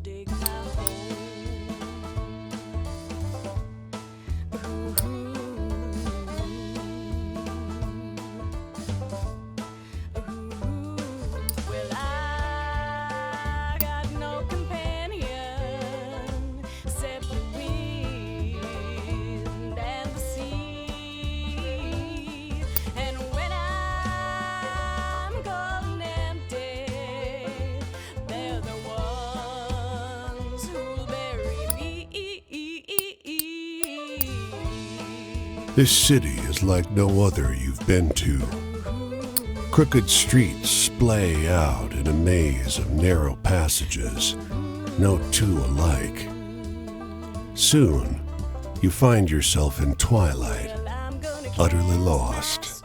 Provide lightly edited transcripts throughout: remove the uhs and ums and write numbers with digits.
dig my hole. Well, I got no companion except the wind and the sea. And when I'm cold and empty, they're the ones who'll bury me. This city is like no other you've been to. Crooked streets splay out in a maze of narrow passages, no two alike. Soon, you find yourself in twilight, utterly lost.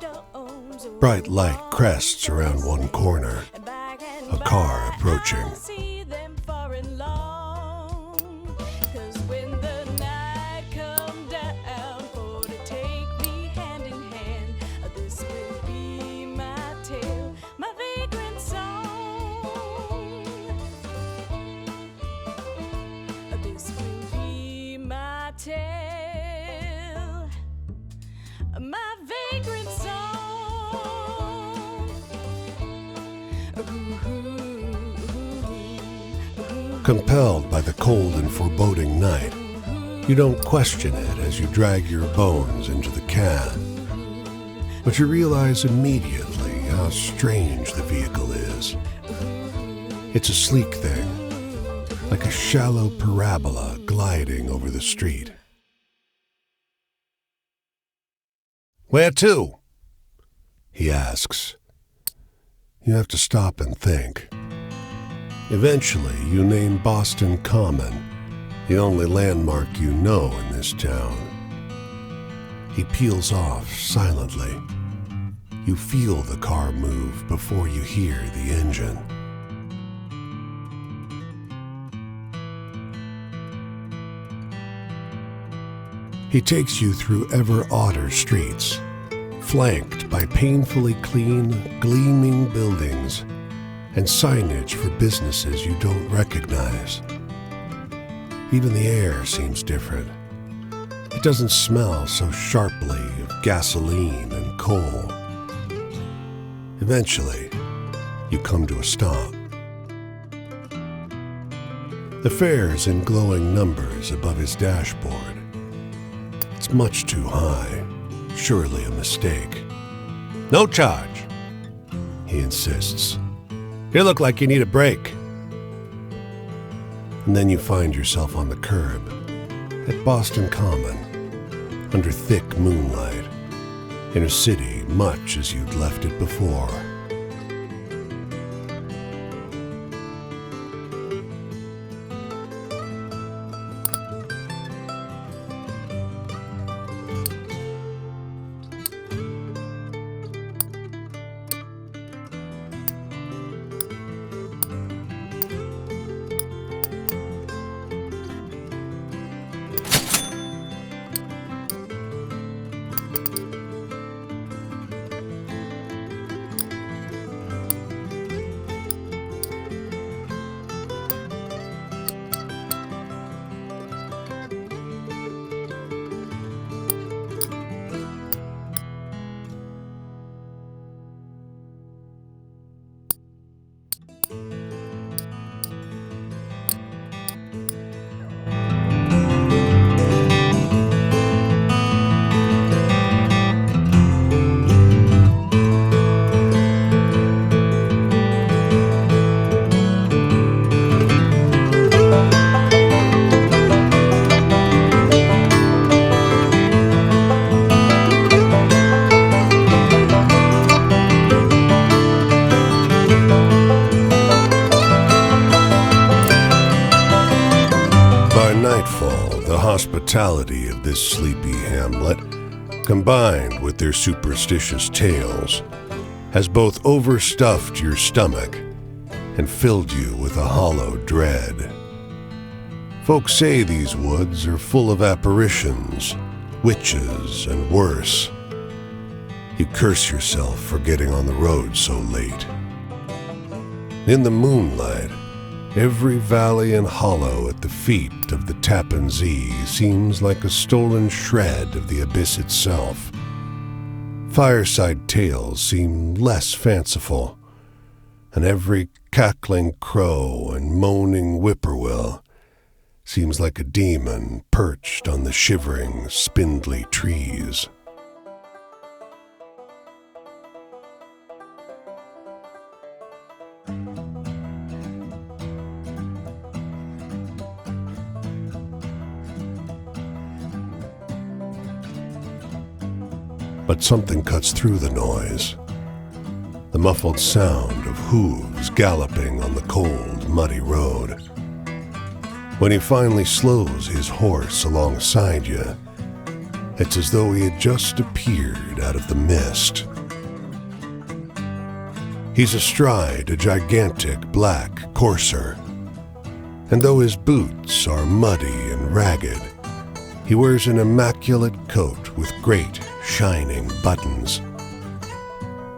Bright light crests around one corner, a car approaching. My vagrant song. Compelled by the cold and foreboding night, you don't question it as you drag your bones into the cab. But you realize immediately how strange the vehicle is. It's a sleek thing, like a shallow parabola gliding over the street. "Where to?" he asks. You have to stop and think. Eventually, you name Boston Common, the only landmark you know in this town. He peels off silently. You feel the car move before you hear the engine. He takes you through ever odder streets, flanked by painfully clean, gleaming buildings and signage for businesses you don't recognize. Even the air seems different. It doesn't smell so sharply of gasoline and coal. Eventually, you come to a stop. The fare's in glowing numbers above his dashboard. It's much too high, surely a mistake. "No charge," he insists. "You look like you need a break." And then you find yourself on the curb, at Boston Common, under thick moonlight, in a city much as you'd left it before. Hospitality of this sleepy hamlet, combined with their superstitious tales, has both overstuffed your stomach and filled you with a hollow dread. Folks say these woods are full of apparitions, witches, and worse. You curse yourself for getting on the road so late. In the moonlight, Every valley and hollow at the feet of the Tappan Zee seems like a stolen shred of the abyss itself. Fireside tales seem less fanciful, and every cackling crow and moaning whippoorwill seems like a demon perched on the shivering, spindly trees. But something cuts through the noise. The muffled sound of hooves galloping on the cold, muddy road. When he finally slows his horse alongside you, it's as though he had just appeared out of the mist. He's astride a gigantic black courser, and though his boots are muddy and ragged, he wears an immaculate coat with great, shining buttons.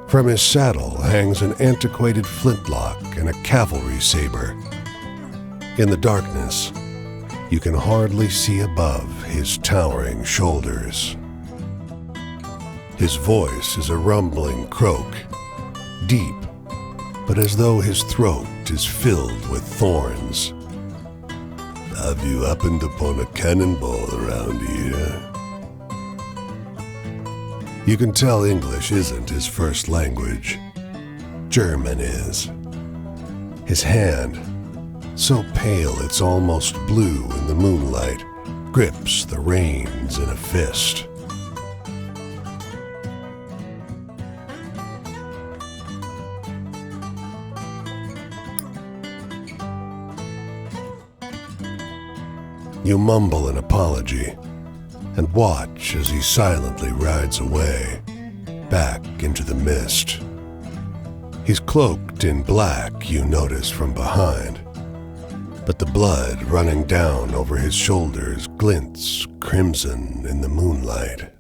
From his saddle hangs an antiquated flintlock and a cavalry saber. In the darkness, you can hardly see above his towering shoulders. His voice is a rumbling croak, deep, but as though his throat is filled with thorns. Have you happened upon a cannonball around here? You can tell English isn't his first language. German is. His hand, so pale it's almost blue in the moonlight, grips the reins in a fist. You mumble an apology and watch as he silently rides away, back into the mist. He's cloaked in black, you notice from behind, but the blood running down over his shoulders glints crimson in the moonlight.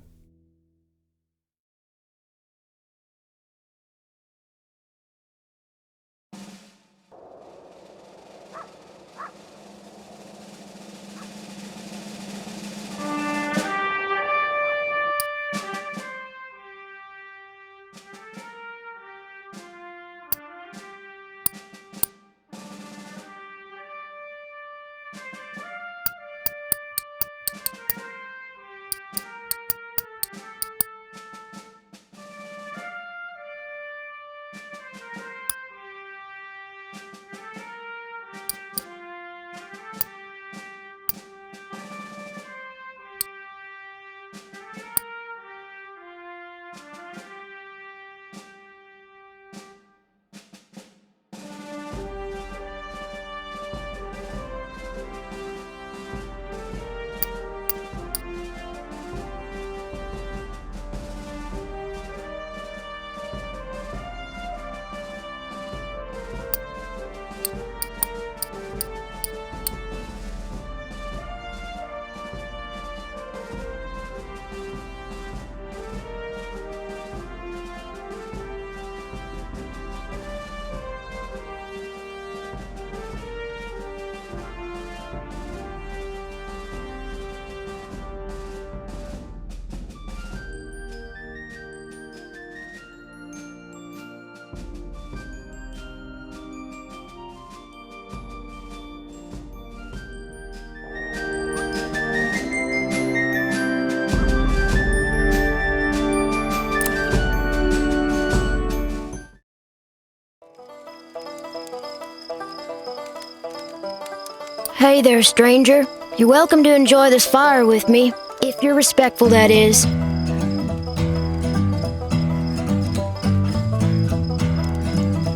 Hey there, stranger. You're welcome to enjoy this fire with me, if you're respectful, that is.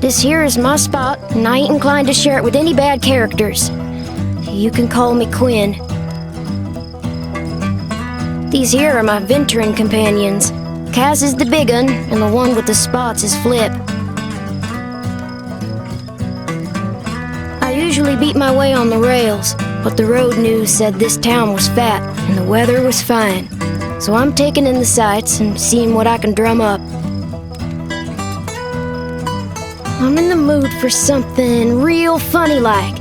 This here is my spot, and I ain't inclined to share it with any bad characters. You can call me Quinn. These here are my venturing companions. Cass is the big un, and the one with the spots is Flip. I usually beat my way on the rails, but the road news said this town was fat and the weather was fine. So I'm taking in the sights and seeing what I can drum up. I'm in the mood for something real funny like.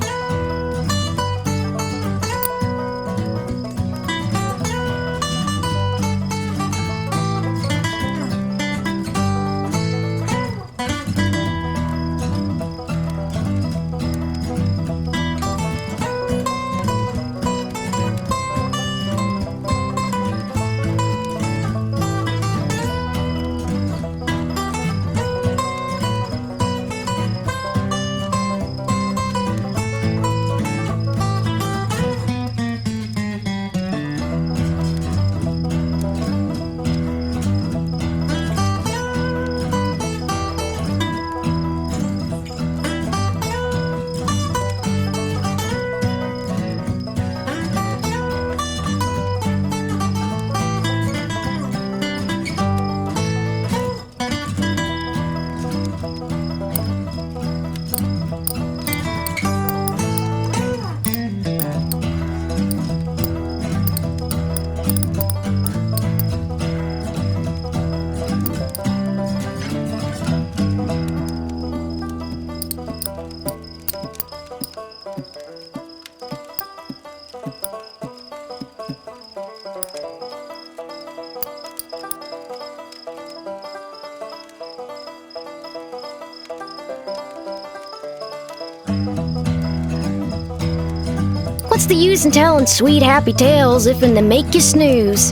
What's the use in telling sweet happy tales if they make you snooze?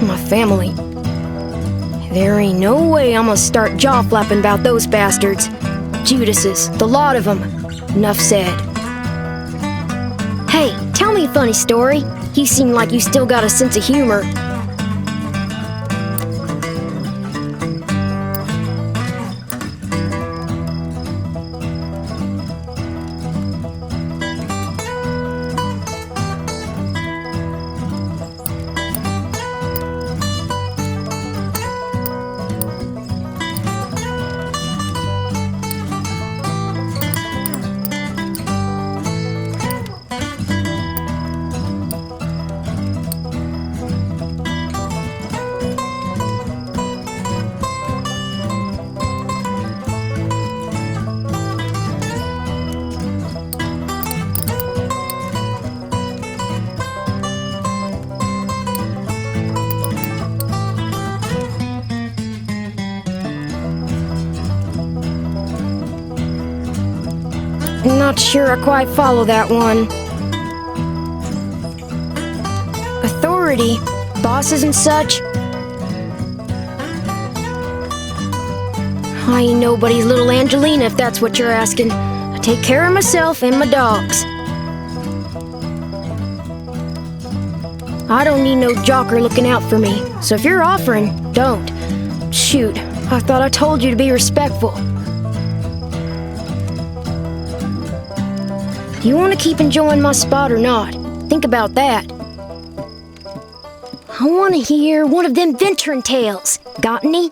My family. There ain't no way I'm gonna start jaw-flapping about those bastards. Judases, the lot of them. Enough said. Hey, tell me a funny story. You seem like you still got a sense of humor. Not sure I quite follow that one. Authority, bosses and such. I ain't nobody's little Angelina if that's what you're asking. I take care of myself and my dogs. I don't need no jocker looking out for me, so if you're offering, don't. Shoot, I thought I told you to be respectful. Do you want to keep enjoying my spot or not? Think about that. I want to hear one of them venturing tales. Got any?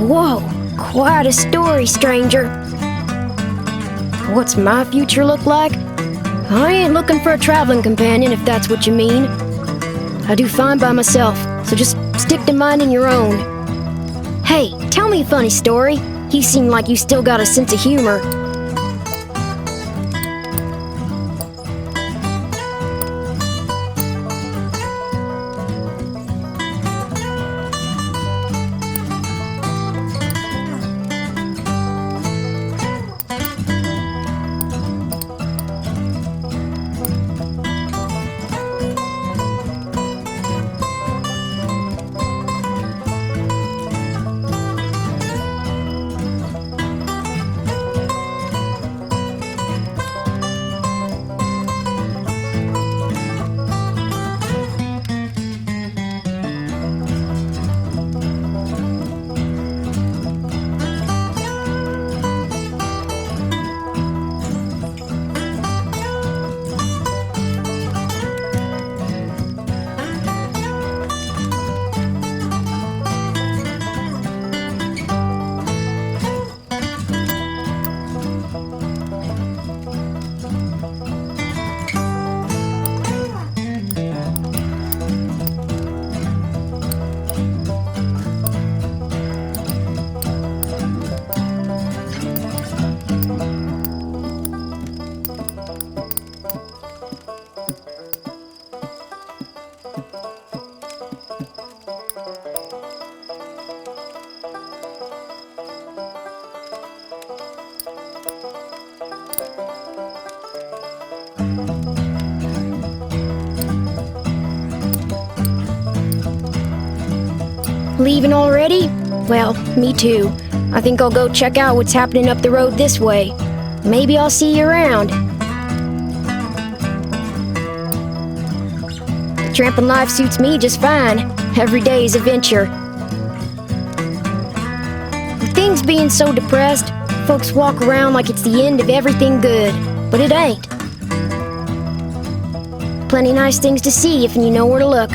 Whoa, quite a story, stranger. What's my future look like? I ain't looking for a traveling companion, if that's what you mean. I do fine by myself, so just stick to minding your own. Hey, tell me a funny story. You seem like you still got a sense of humor. Leaving already? Well, me too. I think I'll go check out what's happening up the road this way. Maybe I'll see you around. The tramping life suits me just fine. Every day is a venture. With things being so depressed, folks walk around like it's the end of everything good, but it ain't. Plenty nice things to see if you know where to look.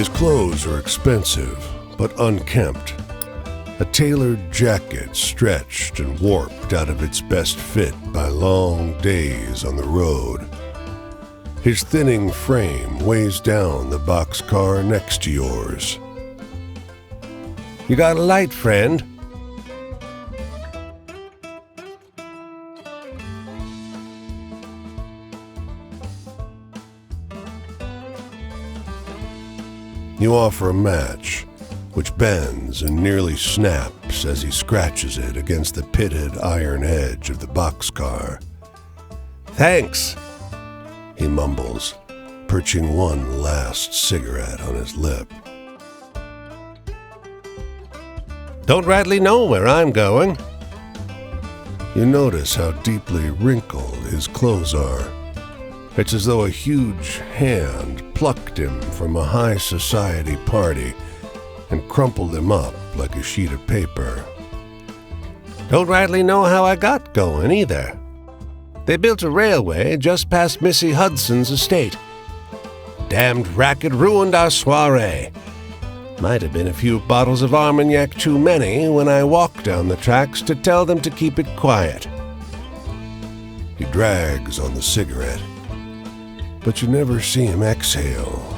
His clothes are expensive, but unkempt. A tailored jacket stretched and warped out of its best fit by long days on the road. His thinning frame weighs down the boxcar next to yours. You got a light, friend? You offer a match, which bends and nearly snaps as he scratches it against the pitted iron edge of the boxcar. Thanks, he mumbles, perching one last cigarette on his lip. Don't rightly know where I'm going. You notice how deeply wrinkled his clothes are. It's as though a huge hand plucked him from a high society party and crumpled him up like a sheet of paper. Don't rightly know how I got going either. They built a railway just past Missy Hudson's estate. Damned racket ruined our soiree. Might have been a few bottles of Armagnac too many when I walked down the tracks to tell them to keep it quiet. He drags on the cigarette, but you never see him exhale